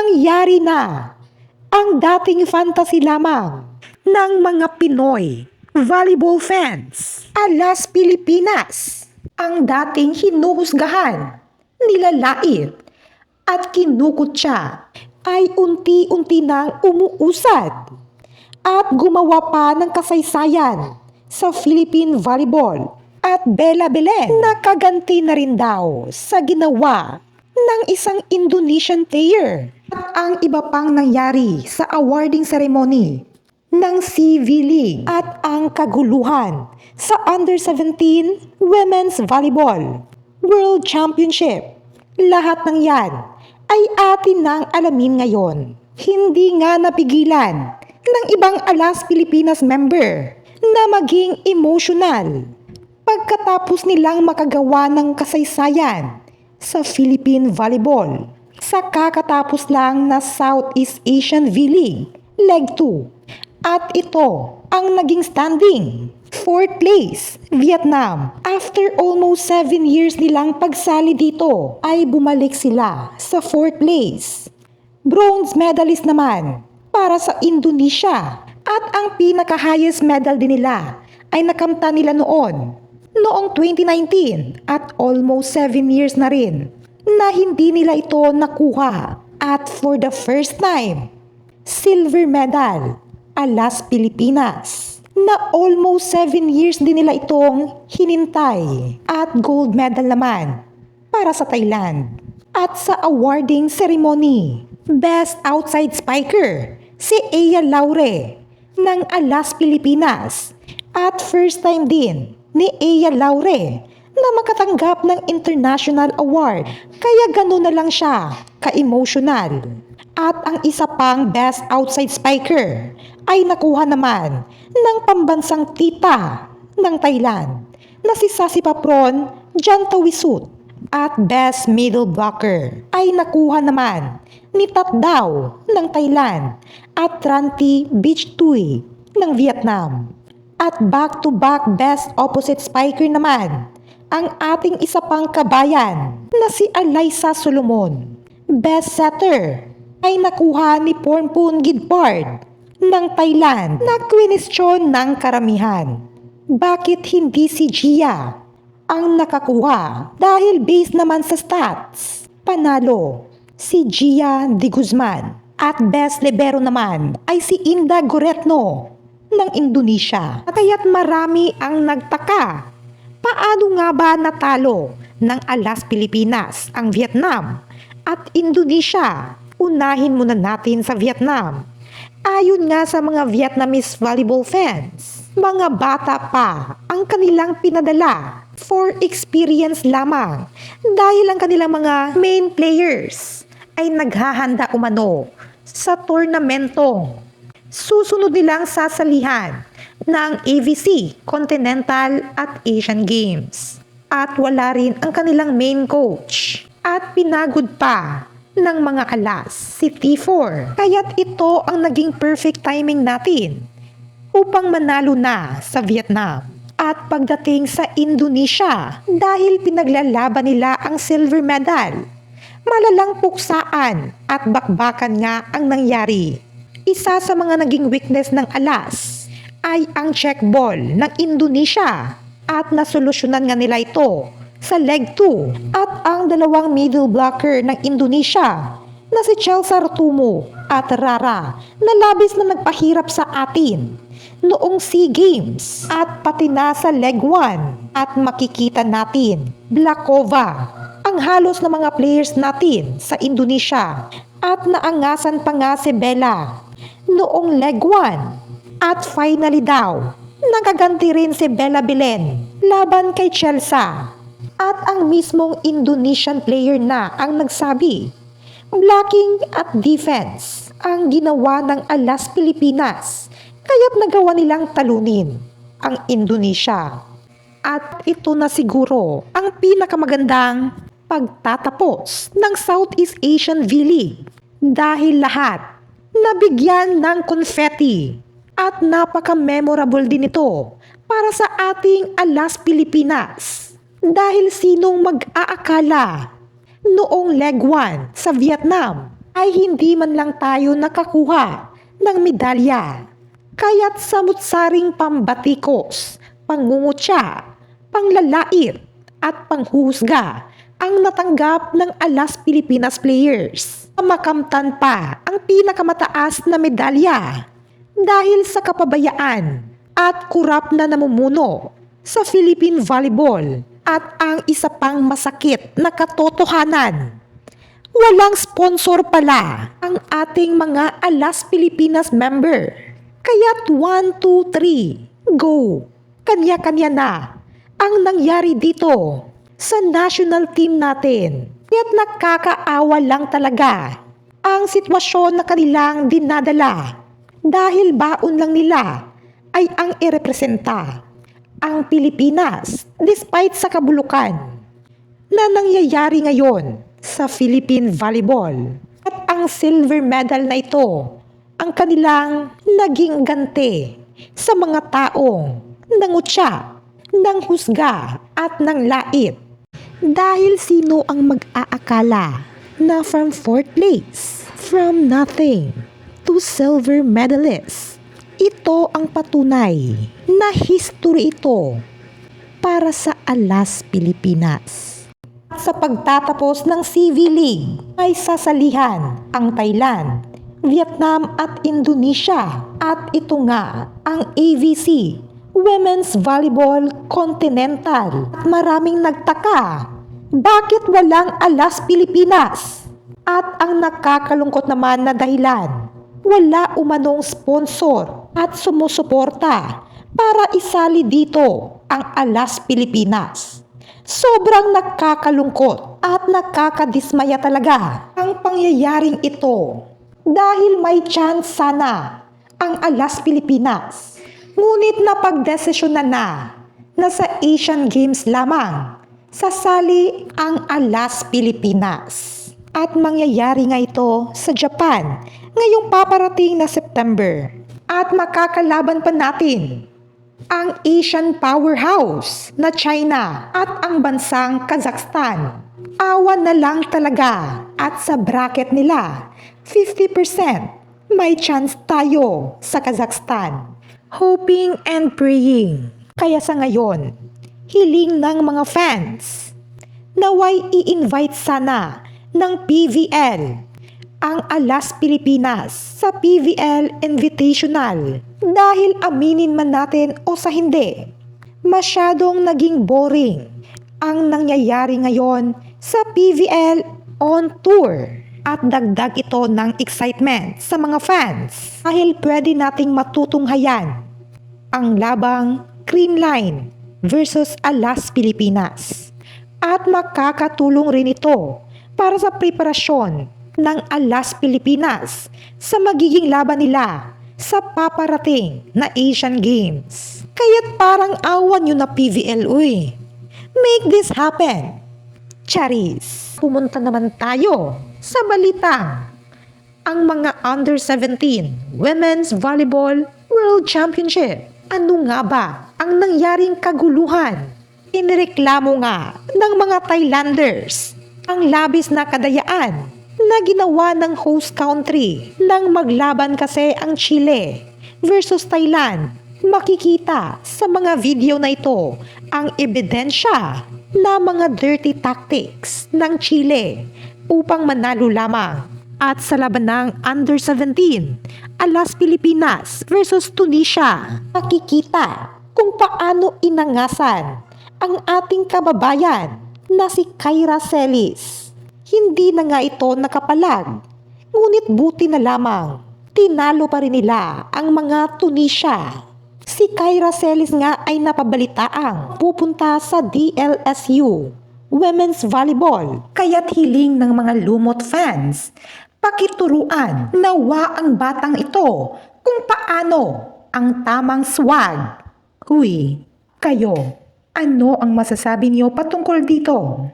Nangyari na ang dating fantasy lamang ng mga Pinoy volleyball fans. Alas Pilipinas, ang dating hinuhusgahan, nilalait at kinukutya ay unti-unti nang umuusad at gumawa pa ng kasaysayan sa Philippine volleyball. At Bella Belen nakaganti na rin daw sa ginawa ng isang Indonesian player. At ang iba pang nangyari sa awarding ceremony ng CV League at ang kaguluhan sa Under-17 Women's Volleyball World Championship. Lahat ng yan ay atin nang alamin ngayon. Hindi nga napigilan ng ibang Alas Pilipinas member na maging emotional pagkatapos nilang makagawa ng kasaysayan sa Philippine Volleyball sa kakatapos lang na Southeast Asian V-League Leg 2. At ito ang naging standing. 4th place, Vietnam. After almost 7 years nilang pagsali dito, ay bumalik sila sa 4th place. Bronze medalist naman para sa Indonesia. At ang pinaka-highest medal din nila ay nakamta nila noong 2019 at almost 7 years na rin na hindi nila ito nakuha. At for the first time, silver medal, Alas Pilipinas, na almost 7 years din nila itong hinintay. At gold medal naman para sa Thailand. At sa awarding ceremony, Best Outside Spiker, si Ea Laure ng Alas Pilipinas. At first time din ni Ea Laure na makatanggap ng international award. Kaya gano'n na lang siya ka-emotional. At ang isa pang Best Outside Spiker ay nakuha naman ng pambansang tita ng Thailand na si Sasipapron Jantawisut. At Best Middle Blocker ay nakuha naman ni Tatdaw ng Thailand at Tranti Bichtui ng Vietnam. At back-to-back Best Opposite Spiker naman ang ating isa pang kabayan na si Alyssa Solomon. Best Setter ay nakuha ni Pornpun Gidpard ng Thailand na kwinestyon ng karamihan. Bakit hindi si Gia ang nakakuha? Dahil based naman sa stats, panalo si Gia de Guzman. At Best Libero naman ay si Inda Goretno ng Indonesia. Kaya't marami ang nagtaka. Paano nga ba natalo ng Alas Pilipinas ang Vietnam at Indonesia? Unahin muna natin sa Vietnam. Ayon nga sa mga Vietnamese volleyball fans, mga bata pa ang kanilang pinadala for experience lamang dahil ang kanilang mga main players ay naghahanda umano sa tornamentong susunod nilang sasalihan ng AVC, Continental at Asian Games. At wala rin ang kanilang main coach. At pinagod pa ng mga Alas si T4. Kaya't ito ang naging perfect timing natin upang manalo na sa Vietnam. At pagdating sa Indonesia, dahil pinaglalaban nila ang silver medal, malalang puksaan at bakbakan nga ang nangyari. Isa sa mga naging weakness ng Alas ay ang check ball ng Indonesia at nasolusyonan nga nila ito sa leg 2. At ang dalawang middle blocker ng Indonesia na si Chelsea Rotumo at Rara na labis na nagpahirap sa atin noong SEA Games at pati na sa leg 1. At makikita natin Blakova ang halos na mga players natin sa Indonesia at naangasan pa nga si Bella noong leg 1. At finally daw, nakaganti rin si Bella Belen laban kay Chelsea. At ang mismong Indonesian player na ang nagsabi, blocking at defense ang ginawa ng Alas Pilipinas, kaya't nagawa nilang talunin ang Indonesia. At ito na siguro ang pinakamagandang pagtatapos ng Southeast Asian V-League dahil lahat nabigyan ng confetti at napaka-memorable din ito para sa ating Alas Pilipinas. Dahil sinong mag-aakala noong leg 1 sa Vietnam ay hindi man lang tayo nakakuha ng medalya. Kaya't samut-saring pambatikos, pangungutya, panglalait at panghuhusga ang natanggap ng Alas Pilipinas players. Makamtan pa ang pinakamataas na medalya dahil sa kapabayaan at kurap na namumuno sa Philippine Volleyball. At ang isa pang masakit na katotohanan, walang sponsor pala ang ating mga Alas Pilipinas member. Kaya't 1, 2, 3, go! Kanya-kanya na ang nangyari dito sa national team natin. Kaya't nakakaawa lang talaga ang sitwasyon na kanilang dinadala dahil baon lang nila ay ang irepresenta ang Pilipinas despite sa kabulukan na nangyayari ngayon sa Philippine Volleyball. At ang silver medal na ito ang kanilang naging ganti sa mga taong nangutya, nanghusga at nanglait. Dahil sino ang mag-aakala na from 4th place, from nothing to silver medalist, ito ang patunay na history ito para sa Alas Pilipinas. Sa pagtatapos ng CV League ay sasalihan ang Thailand, Vietnam at Indonesia at ito nga ang AVC Women's Volleyball Continental. Maraming nagtaka, bakit walang Alas Pilipinas? At ang nakakalungkot naman na dahilan, wala umanong sponsor at sumusuporta para isali dito ang Alas Pilipinas. Sobrang nakakalungkot at nakakadismaya talaga ang pangyayaring ito dahil may chance sana ang Alas Pilipinas. Ngunit napagdesisyonan na sa Asian Games lamang sasali ang Alas Pilipinas. At mangyayari nga ito sa Japan ngayong paparating na September. At makakalaban pa natin ang Asian powerhouse na China at ang bansang Kazakhstan. Awa na lang talaga at sa bracket nila 50% may chance tayo sa Kazakhstan. Hoping and praying. Kaya sa ngayon, hiling ng mga fans naway i-invite sana ng PVL ang Alas Pilipinas sa PVL Invitational. Dahil aminin man natin o sa hindi, masyadong naging boring ang nangyayari ngayon sa PVL on tour. At dagdag ito ng excitement sa mga fans dahil pwede nating matutunghayan ang labang Green Line versus Alas Pilipinas. At makakatulong rin ito para sa preparasyon ng Alas Pilipinas sa magiging laban nila sa paparating na Asian Games. Kaya't parang awan nyo na PVL, uy. Make this happen. Charis. Pumunta naman tayo sa balitang ang mga Under-17 Women's Volleyball World Championship. Ano nga ba ang nangyaring kaguluhan? Inireklamo nga ng mga Thailanders ang labis na kadayaan na ginawa ng host country nang maglaban kasi ang Chile versus Thailand. Makikita sa mga video na ito ang ebidensya na mga dirty tactics ng Chile upang manalo lamang. At sa laban ng Under-17, Alas Pilipinas versus Tunisia, makikita kung paano inangasan ang ating kababayan na si Kyra Celis. Hindi na nga ito nakapalag, ngunit buti na lamang, tinalo pa rin nila ang mga Tunisia. Si Kyra Celis nga ay napabalitaang pupunta sa DLSU Women's Volleyball. Kaya't hiling ng mga lumot fans, pakituruan nawa ang batang ito kung paano ang tamang swag. Huy, kayo, ano ang masasabi niyo patungkol dito?